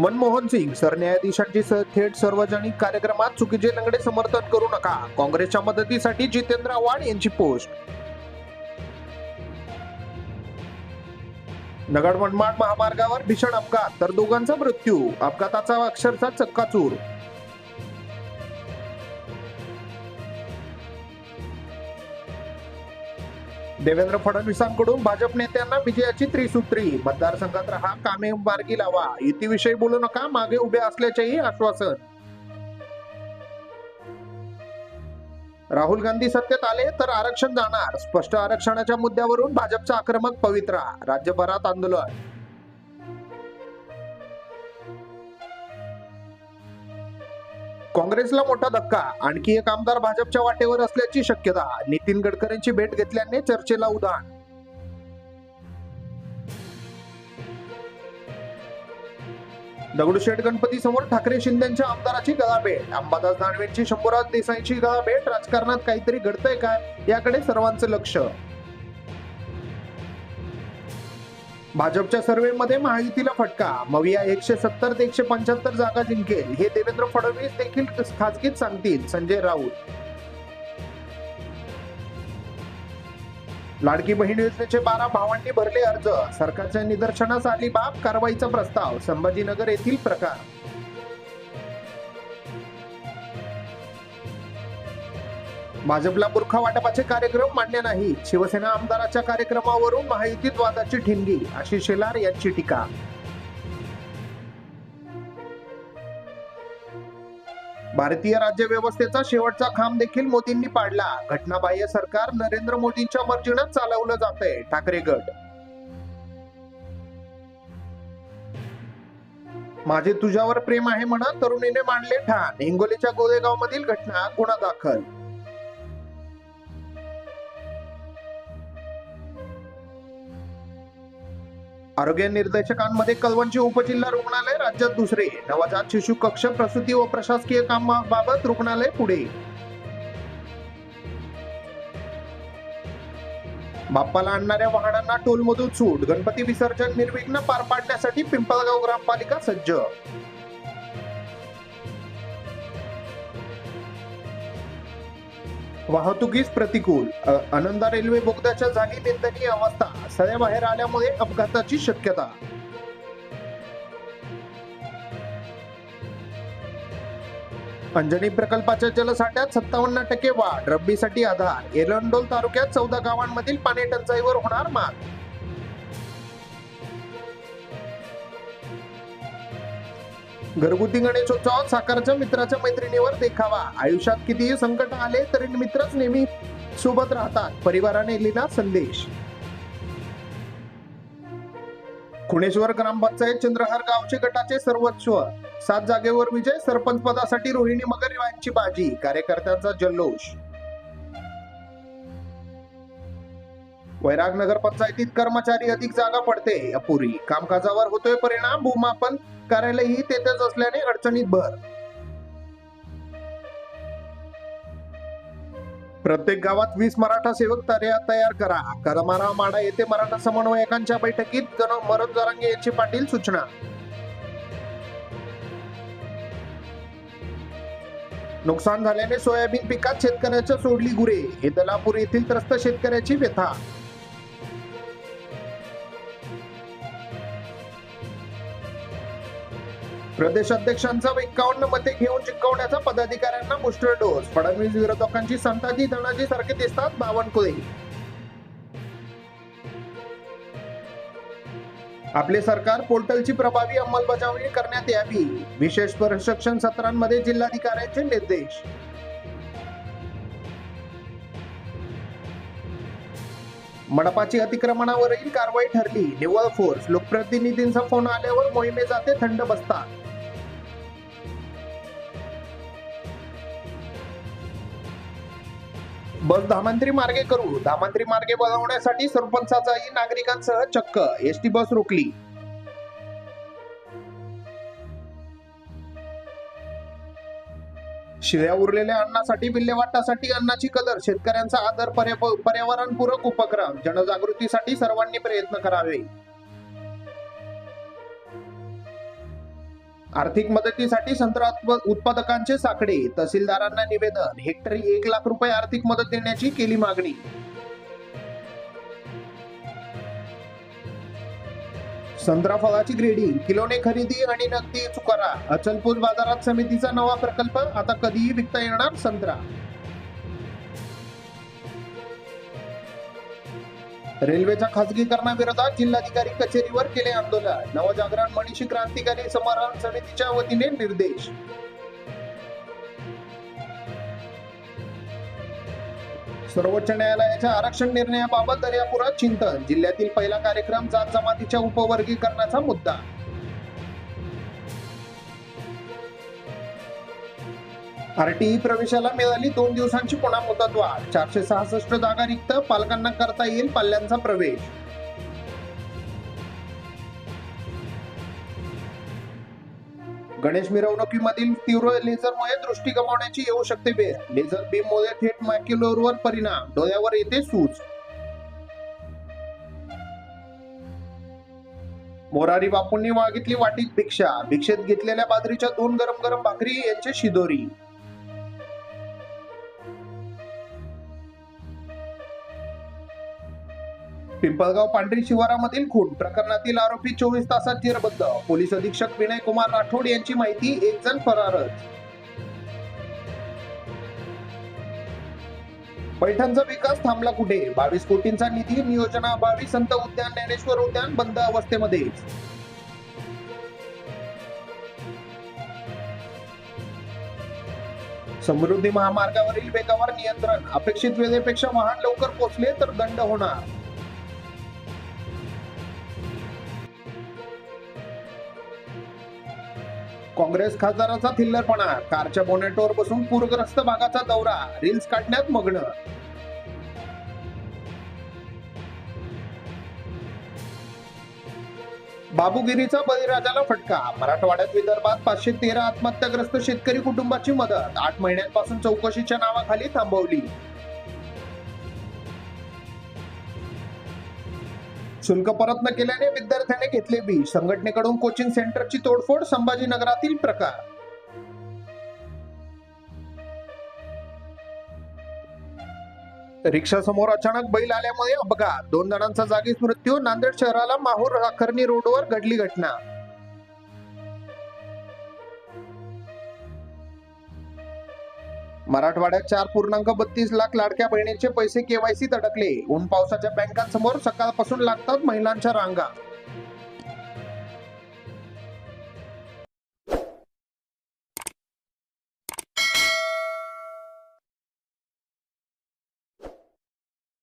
मनमोहन सिंग सरन्यायाधीशांची थेट सार्वजनिक कार्यक्रमात चुकीचे लंगडे समर्थन करू नका. काँग्रेसच्या मदतीसाठी जितेंद्र आव्हाड यांची पोस्ट. नगड मनमाड महामार्गावर भीषण अपघात तर दोघांचा मृत्यू. अपघाताचा अक्षरशः चक्काचूर. देवेंद्र फडणवीसांकडून भाजप नेत्यांना विजयाची त्रिसूत्री. मतदारसंघात राहा, कामे मार्गी लावा, युतीविषयी बोलू नका, मागे उभे असल्याचेही आश्वासन. राहुल गांधी सत्तेत आले तर आरक्षण जाणार. स्पष्ट आरक्षणाच्या मुद्द्यावरून भाजपचा आक्रमक पवित्रा. राज्यभरात आंदोलन. काँग्रेसला मोठा धक्का. आणखी एक आमदार भाजपच्या वाटेवर असल्याची शक्यता. नितीन गडकरींची भेट घेतल्याने चर्चेला उधाण. दगडूशेठ गणपती समोर ठाकरे शिंदेच्या आमदाराची गळाभेट. अंबादास दानवेंची शंभूराज देसाईंची गळाभेट. राजकारणात काहीतरी घडतंय काय, याकडे सर्वांचं लक्ष. भाजपच्या सर्व्हेमध्ये महायुतीला फटका. मविया 170 ते 175 जागा जिंकेल, हे देवेंद्र फडणवीस देखील खासगीत सांगतील. संजय राऊत. लाडकी बहीण योजनेचे 12 भावांनी भरले अर्ज. सरकारच्या निदर्शनास आली बाब. कारवाईचा प्रस्ताव. संभाजीनगर येथील प्रकार. भाजपला बुरखा वाटपाचे कार्यक्रम मान्य नाही. शिवसेना आमदाराच्या कार्यक्रमावरून महायुतीत वादाची ठिणगी. आशिष शेलार यांची टीका. भारतीय राज्यव्यवस्थेचा शेवटचा खांब देखील मोदींनी पाडला. घटनाबाह्य सरकार नरेंद्र मोदींच्या मर्जीनं चालवलं जातंय. ठाकरे गट. माझे तुझ्यावर प्रेम आहे म्हणा तरुणीने मांडले ठाण. हिंगोलीच्या गोदेगाव मधील घटना. गुन्हा दाखल. आरोग्य निर्देशकांमध्ये कळवणचे उपजिल्हा रुग्णालय राज्यात दुसरे. नवजात शिशु कक्ष, प्रसूती व प्रशासकीय कामाबाबत रुग्णालय पुढे. बाप्पाला आणणाऱ्या वाहनांना टोलमधून सूट. गणपती विसर्जन निर्विघ्न पार पाडण्यासाठी पिंपळगाव ग्रामपालिका सज्ज. वाहतुकीस प्रतिकूल. आनंदा रेल्वे बोगद्याच्या झाली निंदनीय अवस्था. सळ्या बाहेर आल्यामुळे अपघाताची शक्यता. अंजनी प्रकल्पाच्या जलसाठ्यात 57% वाढ. रब्बीसाठी आधार. एरंडोल तालुक्यात 14 गावांमधील पाणी टंचाईवर होणार मात. घरगुती गणेशोत्सवात साकारच्या मित्राच्या मैत्रिणीवर देखावा. आयुष्यात कितीही संकट आले तरी मित्रच नेहमी सोबत राहतात. परिवाराने लिहिला संदेश. खुणेश्वर ग्रामपंचायत चंद्रहार गावचे गटाचे सर्वस्व. 7 जागेवर विजय. सरपंच पदासाठी रोहिणी मगर यांची बाजी. कार्यकर्त्यांचा जल्लोष. वैराग नगर पंचायतीत कर्मचारी अधिक जागा पडते अपुरी. कामकाजावर होतोय परिणाम. भूमापन कार्यालयही तेथेच असल्याने अडचणीत भर. प्रत्येक गावात 20 मराठा सेवक तयार करा. करमाळा माडा येथे मराठा समन्वयकांच्या बैठकीत मनोज जरांगे यांची पाटील सूचना. नुकसान झाल्याने सोयाबीन पिकात शेतकऱ्याच्या सोडली गुरे. हे दलापूर येथील त्रस्त शेतकऱ्याची व्यथा. प्रदेशाध्यक्षांचा 51 मते घेऊन जिंकवण्याचा पदाधिकाऱ्यांना बूस्टर डोस. फडणवीस विरोधकांची संताजी धनाजी सारखे दिसतात बावनकुळे. आपले सरकार पोर्टलची प्रभावी अंमलबजावणी करण्यात यावी. विशेष प्रशिक्षण सत्रांमध्ये जिल्हाधिकाऱ्यांचे निर्देश. मनपाची अतिक्रमणावरील कारवाई ठरली. निव्वळ फोर्स. लोकप्रतिनिधींचा फोन आल्यावर मोहिमे जाते थंड बसतात. बस धामंत्री मार्गे करू. धामंत्री मार्गे बनवण्यासाठी सरपंचाचाही नागरिकांसह चक्क. एसटी बस रोखली. शिळ्या उरलेल्या अन्नासाठी विल्हेवाटासाठी अन्नाची कदर. शेतकऱ्यांचा आदर. पर्यावरणपूरक उपक्रम. जनजागृतीसाठी सर्वांनी प्रयत्न करावे. आर्थिक मदतीसाठी संत्रा उत्पादकांचे साकडे, तहसीलदारांना निवेदन, हेक्टरी 1 लाख रुपये आर्थिक मदत देण्याची केली मागणी. संत्रा फळाची ग्रेडिंग, किलोने खरेदी आणि नगदी चुकारा. अचलपूर बाजारात समितीचा नवा प्रकल्प, आता कधीही विकता येणार संत्रा. रेल्वेच्या खासगीकरणाविरोधात जिल्हाधिकारी कचेरीवर केले आंदोलन. नवजागरण मनीषी क्रांतिकारी समरण समितीच्या वतीने निर्देश. सर्वोच्च न्यायालयाच्या आरक्षण निर्णयाबाबत दर्यापुरात चिंतन. जिल्ह्यातील पहिला कार्यक्रम जात जमातीच्या उपवर्गीकरणाचा मुद्दा. आरटीई प्रवेशाला मिळाली 2 दिवसांची पुन्हा मुदतवाढ. 466 जागा रिक्त, पालकांना करता येईल पाल्यांचा प्रवेश. गणेश मिरवणुकीमधील तीव्र लेझरमुळे दृष्टी गमावण्याची येऊ शकते वेळ. लेझर बीममुळे थेट मॅक्युलरवर परिणाम, डोळ्यावर येते सूज. मोरारी बापूंनी मागितली वाटीत भिक्षा. भिक्षेत घेतलेल्या बाजरीच्या 2 गरम गरम भाकरी यांचे शिदोरी. पिंपळगाव पांढरी शिवारामधील खून प्रकरणातील आरोपी 24 तासात जेरबंद. पोलीस अधीक्षक विनय कुमार राठोड यांची माहिती, 1 जण फरारच. पैठणचा विकास थांबला कुठे? 22 कोटींचा निधी नियोजनाअभावी संत उद्यान, ज्ञानेश्वर उद्यान बंद अवस्थेमध्ये. समृद्धी महामार्गावरील वेगावर नियंत्रण, अपेक्षित वेळेपेक्षा वाहन लवकर पोहोचले तर दंड होणार. काँग्रेस खासदाराचा थिल्लरपणा, कारच्या बोनेटवर बसून पूरग्रस्त भागाचा दौरा, रील्स काढण्यात मग्न. बाबूगिरीचा बळीराजाला फटका, मराठवाड्यात विदर्भात 513 आत्महत्याग्रस्त शेतकरी कुटुंबाची मदत, 8 महिन्यांपासून चौकशीच्या नावाखाली थांबवली. शुल्क परत न केल्याने विद्यार्थ्याने घेतले बी. संघटनेकडून कोचिंग सेंटरची तोडफोड, संभाजीनगरातील प्रकार. रिक्षा समोर अचानक बैल आल्यामुळे अपघात, 2 जणांचा जागीच मृत्यू. नांदेड शहराला माहूर आखरणी रोडवर घडली घटना. मराठवाड्यात 4.32 लाख लाडक्या बहिणींचे पैसे केवायसीत अडकले. ऊन पावसाच्या बँकांसमोर सकाळपासून लागतात महिलांच्या रांगा.